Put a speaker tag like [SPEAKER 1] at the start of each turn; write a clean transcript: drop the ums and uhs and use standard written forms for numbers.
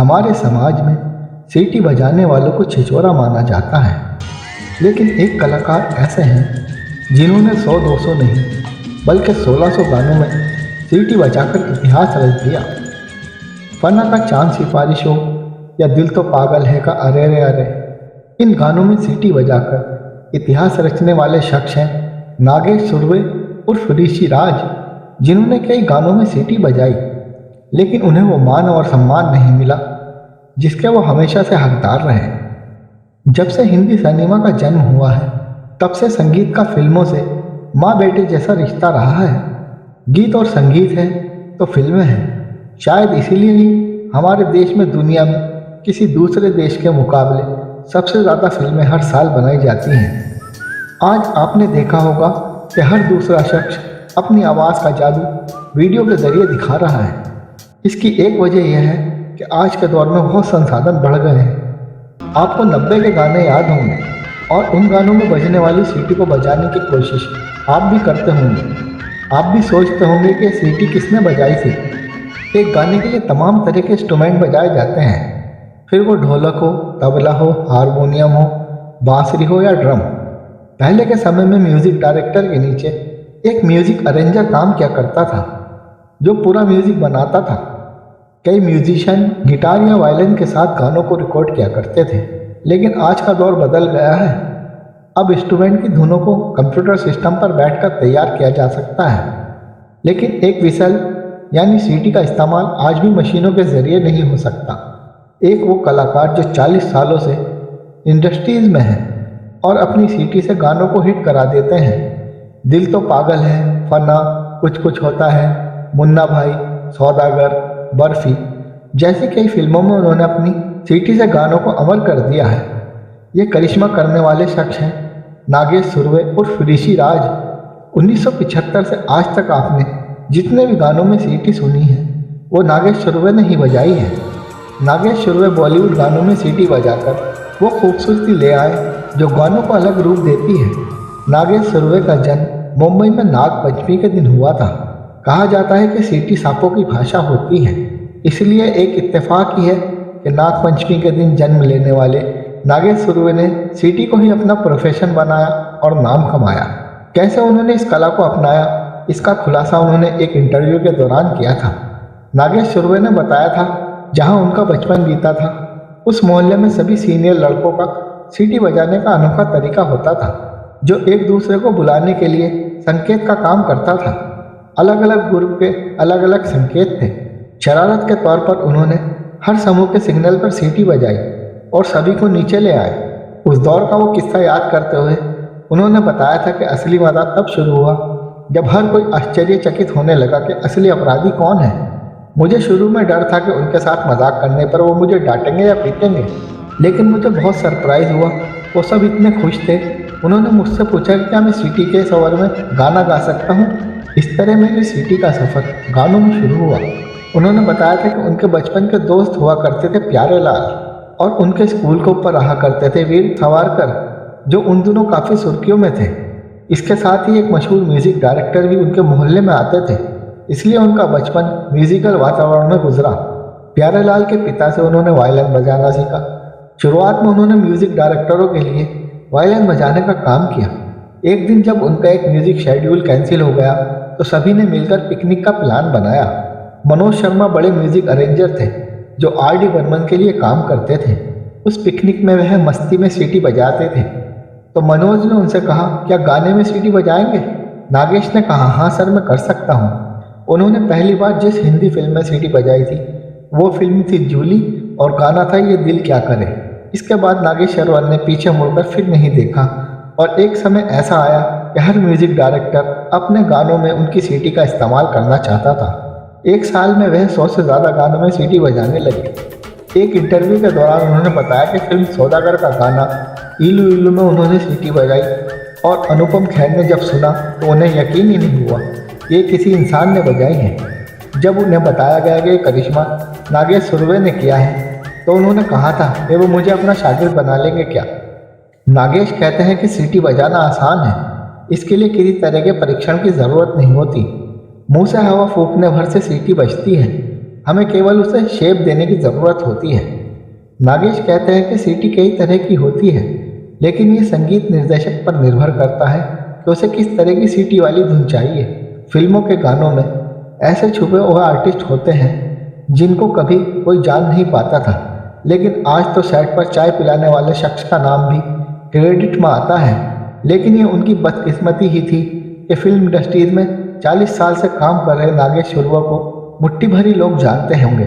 [SPEAKER 1] हमारे समाज में सीटी बजाने वालों को छिछोरा माना जाता है, लेकिन एक कलाकार ऐसे हैं जिन्होंने 100-200 नहीं बल्कि 1600 गानों में सीटी बजाकर इतिहास रच दिया। फना का चांद सिफारिश हो या दिल तो पागल है का अरे रे अरे, इन गानों में सीटी बजाकर इतिहास रचने वाले शख्स हैं नागेश सुरवे उर्फ ऋषि राज, जिन्होंने कई गानों में सीटी बजाई, लेकिन उन्हें वो मान और सम्मान नहीं मिला जिसके वो हमेशा से हकदार रहे। जब से हिंदी सिनेमा का जन्म हुआ है, तब से संगीत का फिल्मों से माँ बेटे जैसा रिश्ता रहा है। गीत और संगीत है तो फिल्में हैं। शायद इसीलिए ही हमारे देश में दुनिया में किसी दूसरे देश के मुकाबले सबसे ज़्यादा फिल्में हर साल बनाई जाती हैं। आज आपने देखा होगा कि हर दूसरा शख्स अपनी आवाज़ का जादू वीडियो के ज़रिए दिखा रहा है। इसकी एक वजह यह है कि आज के दौर में बहुत संसाधन बढ़ गए हैं। आपको 90 के गाने याद होंगे और उन गानों में बजने वाली सीटी को बजाने की कोशिश आप भी करते होंगे। आप भी सोचते होंगे कि सीटी किसने बजाई थी। एक गाने के लिए तमाम तरह के इंस्ट्रूमेंट बजाए जाते हैं, फिर वो ढोलक हो, तबला हो, हारमोनियम हो, बांसुरी हो या ड्रम। पहले के समय में म्यूज़िक डायरेक्टर के नीचे एक म्यूज़िक अरेंजर काम किया करता था जो पूरा म्यूज़िक बनाता था। कई म्यूजिशियन गिटार या वायलिन के साथ गानों को रिकॉर्ड किया करते थे, लेकिन आज का दौर बदल गया है। अब इंस्ट्रूमेंट की धुनों को कंप्यूटर सिस्टम पर बैठकर तैयार किया जा सकता है, लेकिन एक विसल यानी सीटी का इस्तेमाल आज भी मशीनों के ज़रिए नहीं हो सकता। एक वो कलाकार जो 40 सालों से इंडस्ट्रीज़ में है और अपनी सीटी से गानों को हिट करा देते हैं। दिल तो पागल है, फना, कुछ कुछ होता है, मुन्ना भाई, सौदागर, बर्फी जैसी कई फिल्मों में उन्होंने अपनी सीटी से गानों को अमर कर दिया है। ये करिश्मा करने वाले शख्स हैं नागेश सुरवे उर्फ ऋषि राज। 1975 से आज तक आपने जितने भी गानों में सीटी सुनी है वो नागेश सुरवे ने ही बजाई है। नागेश सुरवे बॉलीवुड गानों में सीटी बजाकर वो खूबसूरती ले आए जो गानों को अलग रूप देती है। नागेश सुरवे का जन्म मुंबई में नाग पंचमी के दिन हुआ था। कहा जाता है कि सीटी सांपों की भाषा होती है, इसलिए एक इत्तेफाक ही है कि नाग पंचमी के दिन जन्म लेने वाले नागेश सुरवे ने सीटी को ही अपना प्रोफेशन बनाया और नाम कमाया। कैसे उन्होंने इस कला को अपनाया, इसका खुलासा उन्होंने एक इंटरव्यू के दौरान किया था। नागेश सुरवे ने बताया था जहां उनका बचपन बीता था उस मोहल्ले में सभी सीनियर लड़कों का सीटी बजाने का अनोखा तरीका होता था जो एक दूसरे को बुलाने के लिए संकेत का काम करता था। अलग अलग ग्रुप के अलग अलग संकेत थे। शरारत के तौर पर उन्होंने हर समूह के सिग्नल पर सीटी बजाई और सभी को नीचे ले आए। उस दौर का वो किस्सा याद करते हुए उन्होंने बताया था कि असली मजा तब शुरू हुआ जब हर कोई आश्चर्यचकित होने लगा कि असली अपराधी कौन है। मुझे शुरू में डर था कि उनके साथ मजाक करने पर वो मुझे डांटेंगे या पीटेंगे, लेकिन मुझे बहुत सरप्राइज हुआ। वो सब इतने खुश थे। उन्होंने मुझसे पूछा कि क्या मैं सीटी के स्वर में गाना गा सकता हूँ। इस तरह मेरी सीटी का सफ़र गानों में शुरू हुआ। उन्होंने बताया था कि उनके बचपन के दोस्त हुआ करते थे प्यारे लाल और उनके स्कूल के ऊपर रहा करते थे वीर सावरकर, जो उन दिनों काफ़ी सुर्खियों में थे। इसके साथ ही एक मशहूर म्यूज़िक डायरेक्टर भी उनके मोहल्ले में आते थे, इसलिए उनका बचपन म्यूज़िकल वातावरण में गुजरा। प्यारे लाल के पिता से उन्होंने वायलिन बजाना सीखा। शुरुआत में उन्होंने म्यूज़िक डायरेक्टरों के लिए वायलिन बजाने का काम किया। एक दिन जब उनका एक म्यूज़िक शेड्यूल कैंसिल हो गया तो सभी ने मिलकर पिकनिक का प्लान बनाया। मनोज शर्मा बड़े म्यूज़िक अरेंजर थे जो आर.डी. बर्मन के लिए काम करते थे। उस पिकनिक में वह मस्ती में सीटी बजाते थे, तो मनोज ने उनसे कहा क्या गाने में सीटी बजाएंगे। नागेश ने कहा हाँ सर, मैं कर सकता हूँ। उन्होंने पहली बार जिस हिंदी फिल्म में सीटी बजाई थी वो फिल्म थी जूली और गाना था ये दिल क्या करे। इसके बाद नागेश सरवर ने पीछे मुड़कर फिर नहीं देखा और एक समय ऐसा आया कि हर म्यूज़िक डायरेक्टर अपने गानों में उनकी सीटी का इस्तेमाल करना चाहता था। एक साल में वह 100 से ज़्यादा गानों में सीटी बजाने लगे। एक इंटरव्यू के दौरान उन्होंने बताया कि फिल्म सौदागर का गाना इलू इलू में उन्होंने सीटी बजाई और अनुपम खेर ने जब सुना तो उन्हें यकीन ही नहीं हुआ ये किसी इंसान ने बजाई है। जब उन्हें बताया गया कि करिश्मा नागेश सुरवे ने किया है तो उन्होंने कहा था कि वो मुझे अपना शागिर्द बना लेंगे क्या। नागेश कहते हैं कि सीटी बजाना आसान है, इसके लिए किसी तरह के परीक्षण की ज़रूरत नहीं होती। मुंह से हवा फूंकने भर से सीटी बजती है। हमें केवल उसे शेप देने की ज़रूरत होती है। नागेश कहते हैं कि सीटी कई तरह की होती है, लेकिन ये संगीत निर्देशक पर निर्भर करता है कि उसे किस तरह की सीटी वाली धुन चाहिए। फिल्मों के गानों में ऐसे छुपे हुए आर्टिस्ट होते हैं जिनको कभी कोई जान नहीं पाता था, लेकिन आज तो सेट पर चाय पिलाने वाले शख्स का नाम भी क्रेडिट में आता है। लेकिन ये उनकी बदकिस्मती ही थी कि फिल्म इंडस्ट्रीज में 40 साल से काम कर रहे नागेश शुरवा को मुट्ठी भरी लोग जानते होंगे।